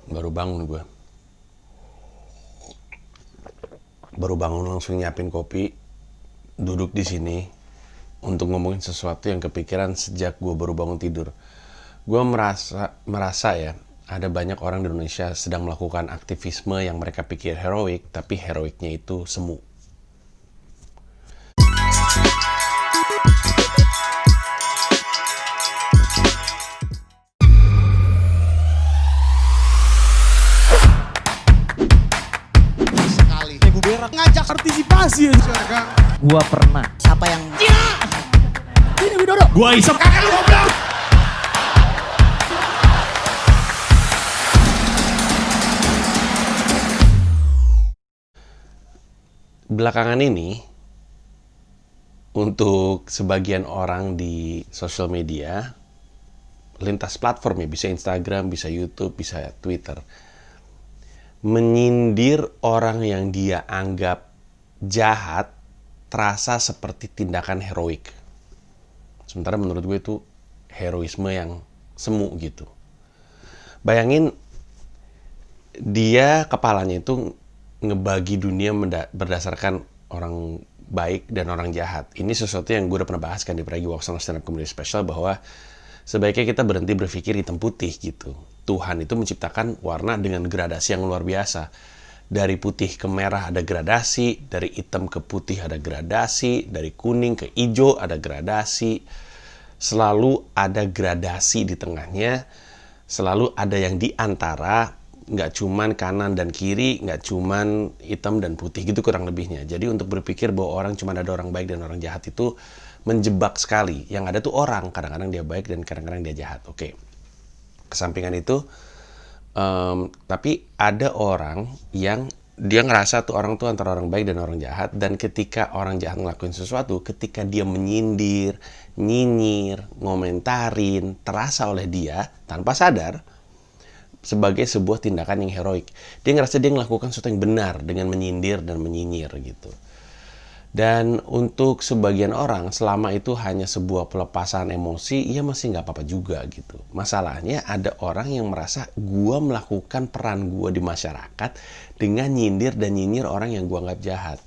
Baru bangun gue. Baru bangun langsung nyiapin kopi, duduk di sini untuk ngomongin sesuatu yang kepikiran sejak gue baru bangun tidur. Gue merasa ya, ada banyak orang di Indonesia sedang melakukan aktivisme yang mereka pikir heroik, tapi heroiknya itu semu. Gue berak ngajak partisipasi ya. Gua pernah. Siapa yang Ini Widodo. Gua isep. Kakak lu goblok. Belakangan ini, untuk sebagian orang di sosial media, lintas platform ya, bisa Instagram, bisa YouTube, bisa Twitter, menyindir orang yang dia anggap jahat terasa seperti tindakan heroik. Sementara menurut gue itu heroisme yang semu gitu. Bayangin dia kepalanya itu ngebagi dunia berdasarkan orang baik dan orang jahat. Ini sesuatu yang gue udah pernah bahas kan di Pragi Waksono Stand Up Comedy Special, bahwa sebaiknya kita berhenti berpikir hitam putih gitu. Tuhan itu menciptakan warna dengan gradasi yang luar biasa. Dari putih ke merah ada gradasi, dari hitam ke putih ada gradasi, dari kuning ke hijau ada gradasi. Selalu ada gradasi di tengahnya, selalu ada yang di antara, nggak cuman kanan dan kiri, nggak cuman hitam dan putih gitu kurang lebihnya. Jadi untuk berpikir bahwa orang cuma ada orang baik dan orang jahat itu menjebak sekali. Yang ada tuh orang, kadang-kadang dia baik dan kadang-kadang dia jahat. Oke. Kesampingan itu, tapi ada orang yang dia ngerasa tuh orang tuh antara orang baik dan orang jahat, dan ketika orang jahat ngelakuin sesuatu, ketika dia menyindir, nyinyir, ngomentarin, terasa oleh dia tanpa sadar sebagai sebuah tindakan yang heroik. Dia ngerasa dia melakukan sesuatu yang benar dengan menyindir dan menyinyir gitu. Dan untuk sebagian orang, selama itu hanya sebuah pelepasan emosi, ya masih nggak apa-apa juga gitu. Masalahnya ada orang yang merasa gua melakukan peran gua di masyarakat dengan nyindir dan nyinyir orang yang gua anggap jahat.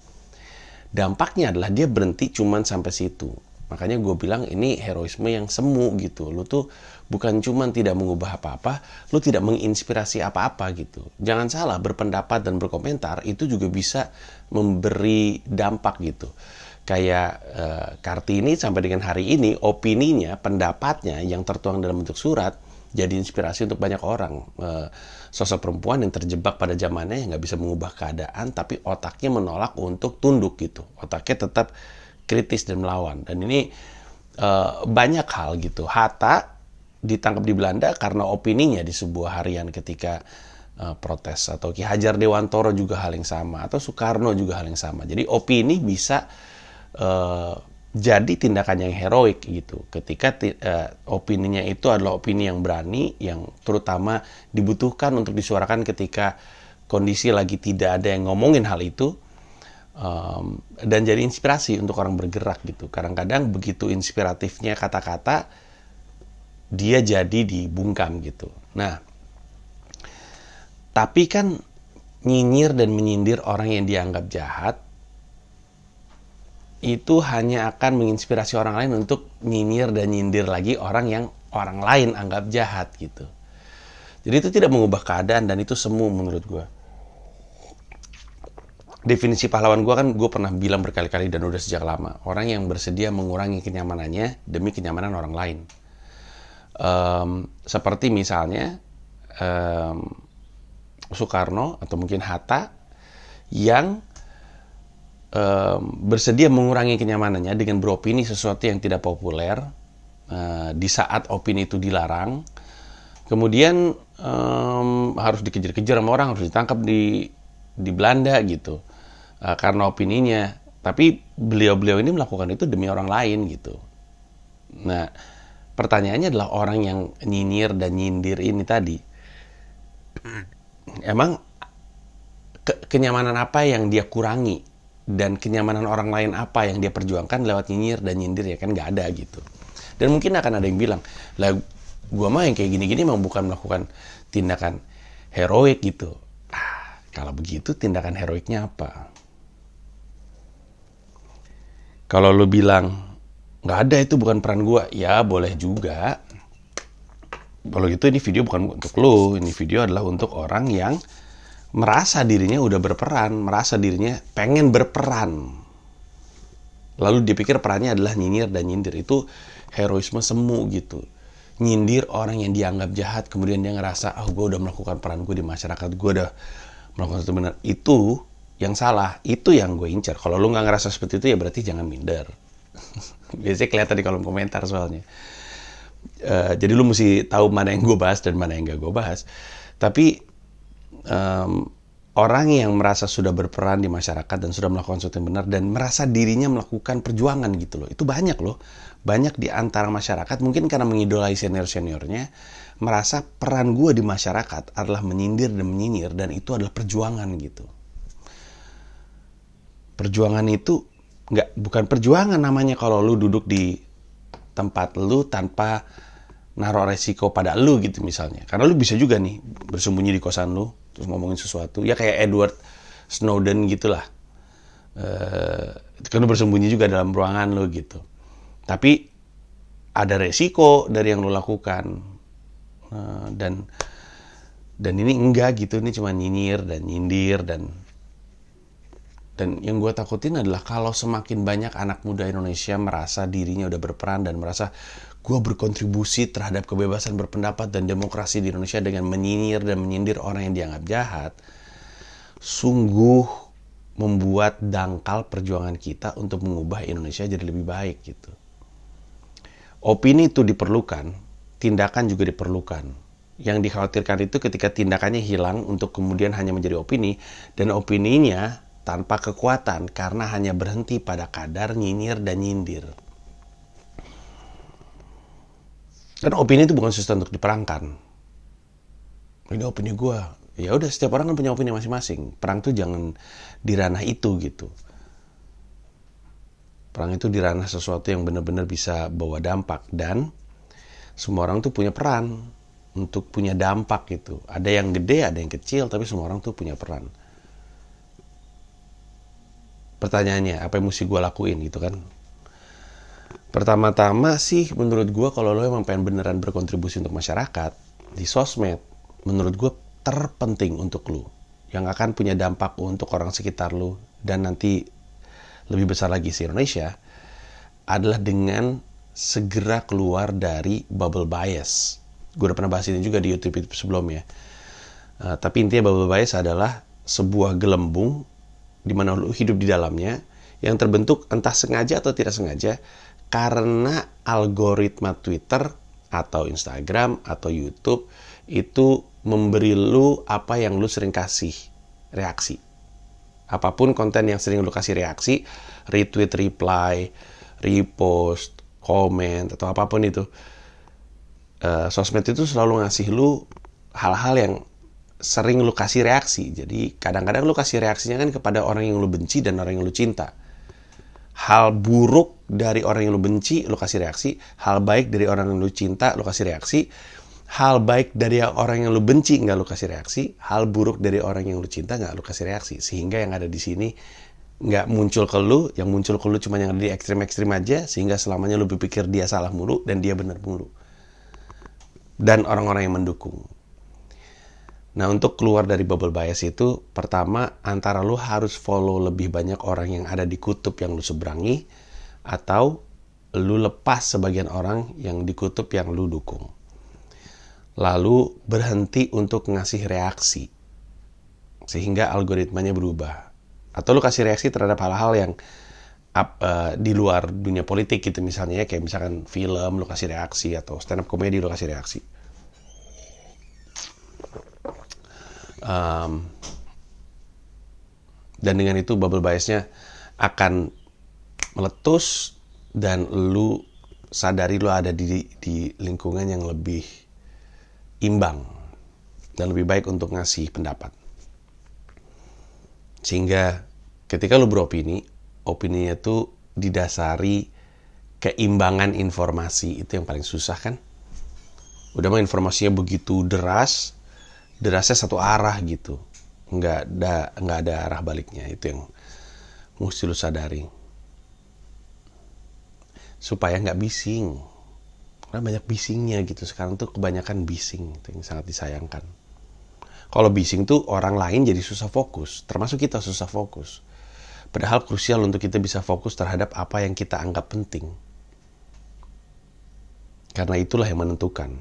Dampaknya adalah dia berhenti cuman sampai situ. Makanya gue bilang ini heroisme yang semu gitu. Lu tuh bukan cuman tidak mengubah apa-apa, lu tidak menginspirasi apa-apa gitu. Jangan salah, berpendapat dan berkomentar itu juga bisa memberi dampak gitu. Kayak Kartini sampai dengan hari ini, opininya, pendapatnya yang tertuang dalam bentuk surat jadi inspirasi untuk banyak orang. Sosok perempuan yang terjebak pada zamannya yang nggak bisa mengubah keadaan, tapi otaknya menolak untuk tunduk gitu. Otaknya tetap kritis dan melawan. Dan ini banyak hal gitu. Hatta ditangkap di Belanda karena opininya di sebuah harian ketika protes. Atau Ki Hajar Dewantoro juga hal yang sama. Atau Soekarno juga hal yang sama. Jadi opini bisa jadi tindakan yang heroik gitu. Ketika opininya itu adalah opini yang berani, yang terutama dibutuhkan untuk disuarakan ketika kondisi lagi tidak ada yang ngomongin hal itu. Dan jadi inspirasi untuk orang bergerak gitu. Kadang-kadang begitu inspiratifnya kata-kata, dia jadi dibungkam gitu. Nah, tapi kan nyinyir dan menyindir orang yang dianggap jahat itu hanya akan menginspirasi orang lain untuk nyinyir dan nyindir lagi orang yang orang lain anggap jahat gitu. Jadi itu tidak mengubah keadaan dan itu semu menurut gue. Definisi pahlawan gue kan gue pernah bilang berkali-kali dan udah sejak lama. Orang yang bersedia mengurangi kenyamanannya demi kenyamanan orang lain. Seperti misalnya Soekarno atau mungkin Hatta yang bersedia mengurangi kenyamanannya dengan beropini sesuatu yang tidak populer di saat opini itu dilarang. Kemudian harus dikejar-kejar sama orang, harus ditangkap di Belanda gitu karena opininya. Tapi beliau-beliau ini melakukan itu demi orang lain gitu. Nah, pertanyaannya adalah orang yang nyinyir dan nyindir ini tadi, emang kenyamanan apa yang dia kurangi dan kenyamanan orang lain apa yang dia perjuangkan lewat nyinyir dan nyindir? Ya kan nggak ada gitu. Dan mungkin akan ada yang bilang, lah gua mah yang kayak gini-gini emang bukan melakukan tindakan heroik gitu. Kalau begitu tindakan heroiknya apa? Kalau lu bilang nggak ada, itu bukan peran gue, ya boleh juga. Kalau gitu ini video bukan untuk lu, ini video adalah untuk orang yang merasa dirinya udah berperan, merasa dirinya pengen berperan. Lalu dipikir perannya adalah nyinyir dan nyindir. Itu heroisme semu gitu. Nyindir orang yang dianggap jahat, kemudian dia ngerasa, gue udah melakukan peran gue di masyarakat, gue udah melakukan sesuatu benar. Itu yang salah, itu yang gue incar. Kalau lu nggak ngerasa seperti itu, ya berarti jangan minder. Biasanya kelihatan di kolom komentar soalnya. Jadi lu mesti tahu mana yang gue bahas dan mana yang gak gue bahas. Tapi orang yang merasa sudah berperan di masyarakat dan sudah melakukan sesuatu yang benar dan merasa dirinya melakukan perjuangan gitu loh, itu banyak loh. Banyak di antara masyarakat, mungkin karena mengidolai senior-seniornya, merasa peran gue di masyarakat adalah menyindir dan menyinyir, dan itu adalah perjuangan gitu. Perjuangan itu bukan perjuangan namanya kalau lu duduk di tempat lu tanpa naruh resiko pada lu gitu misalnya. Karena lu bisa juga nih bersembunyi di kosan lu terus ngomongin sesuatu, ya kayak Edward Snowden gitulah. Kan lu bersembunyi juga dalam ruangan lu gitu. Tapi ada resiko dari yang lu lakukan. Dan ini enggak gitu, ini cuma nyinyir dan nyindir. Dan yang gue takutin adalah kalau semakin banyak anak muda Indonesia merasa dirinya udah berperan dan merasa gue berkontribusi terhadap kebebasan berpendapat dan demokrasi di Indonesia dengan menyinyir dan menyindir orang yang dianggap jahat, sungguh membuat dangkal perjuangan kita untuk mengubah Indonesia jadi lebih baik gitu. Opini itu diperlukan, tindakan juga diperlukan. Yang dikhawatirkan itu ketika tindakannya hilang untuk kemudian hanya menjadi opini, dan opininya tanpa kekuatan karena hanya berhenti pada kadar nyinyir dan nyindir. Dan opini itu bukan sesuatu untuk diperangkan. Ini opini gue. Ya udah, setiap orang kan punya opini masing-masing. Perang tuh jangan di ranah itu gitu. Perang itu di ranah sesuatu yang benar-benar bisa bawa dampak, dan semua orang tuh punya peran untuk punya dampak gitu. Ada yang gede, ada yang kecil, tapi semua orang tuh punya peran. Pertanyaannya, apa yang mesti gue lakuin gitu kan? Pertama-tama sih menurut gue, kalau lo emang pengen beneran berkontribusi untuk masyarakat, di sosmed, menurut gue terpenting untuk lo, yang akan punya dampak untuk orang sekitar lo, dan nanti lebih besar lagi se Indonesia, adalah dengan segera keluar dari bubble bias. Gue udah pernah bahas ini juga di YouTube sebelumnya. Tapi intinya bubble bias adalah sebuah gelembung di mana lu hidup di dalamnya, yang terbentuk entah sengaja atau tidak sengaja karena algoritma Twitter atau Instagram atau YouTube itu memberi lu apa yang lu sering kasih reaksi. Apapun konten yang sering lu kasih reaksi, retweet, reply, repost, komen, atau apapun itu, sosmed itu selalu ngasih lu hal-hal yang sering lu kasih reaksi. Jadi kadang-kadang lu kasih reaksinya kan kepada orang yang lu benci dan orang yang lu cinta. Hal buruk dari orang yang lu benci, lu kasih reaksi. Hal baik dari orang yang lu cinta, lu kasih reaksi. Hal baik dari orang yang lu benci, nggak lu kasih reaksi. Hal buruk dari orang yang lu cinta, nggak lu kasih reaksi. Sehingga yang ada di sini nggak muncul ke lu, yang muncul ke lu cuma yang ada di ekstrim-ekstrim aja, sehingga selamanya lu berpikir dia salah mulu dan dia benar mulu. Dan orang-orang yang mendukung. Nah, untuk keluar dari bubble bias itu, pertama, antara lu harus follow lebih banyak orang yang ada di kutub yang lu seberangi, atau lu lepas sebagian orang yang di kutub yang lu dukung. Lalu berhenti untuk ngasih reaksi, sehingga algoritmanya berubah. Atau lu kasih reaksi terhadap hal-hal yang di luar dunia politik gitu misalnya, kayak misalkan film lu kasih reaksi, atau stand up comedy lu kasih reaksi. Dan dengan itu bubble biasnya akan meletus, dan lu sadari lu ada di lingkungan yang lebih imbang dan lebih baik untuk ngasih pendapat. Sehingga ketika lu beropini, opininya tuh didasari keimbangan informasi. Itu yang paling susah kan. Udah mah informasinya begitu deras, derasnya satu arah gitu, nggak ada arah baliknya. Itu yang mesti lu sadari supaya nggak bising, karena banyak bisingnya gitu sekarang tuh, kebanyakan bising, itu yang sangat disayangkan. Kalau bising tuh orang lain jadi susah fokus, termasuk kita susah fokus. Padahal krusial untuk kita bisa fokus terhadap apa yang kita anggap penting. Karena itulah yang menentukan,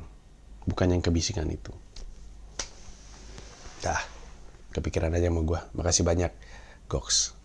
bukan yang kebisingan itu. Dah, kepikiran aja sama gue. Makasih banyak, Goks.